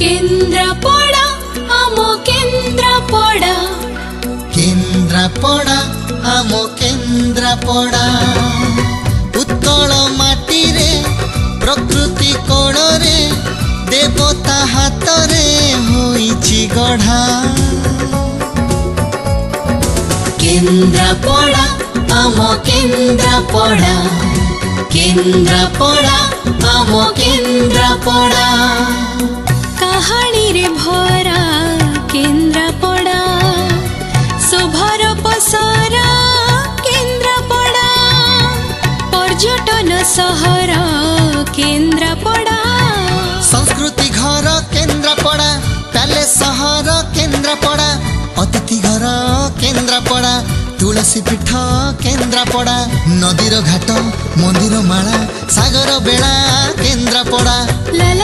केन्द्रापड़ा आमो केन्द्रापड़ा केन्द्रापड़ा आमो केन्द्रापड़ा उत्कल माटी रे प्रकृति कोण रे देवता हाथ रे होइछि गढ़ा केन्द्रापड़ा आमो केन्द्रापड़ा केन्द्रापड़ा आमो केन्द्रापड़ा कहानी रे भरा केन्द्रापड़ा शोभार पसरा केन्द्रापड़ा पर्यटन सहर केन्द्रापड़ा संस्कृति घर केन्द्रापड़ा पैलेस सहर केन्द्रापड़ा अतिथि घर केन्द्रापड़ा तुलसी पीठ केन्द्रापड़ा नदीर घाट मंदिर माला सागर बेला केन्द्रापड़ा ला ला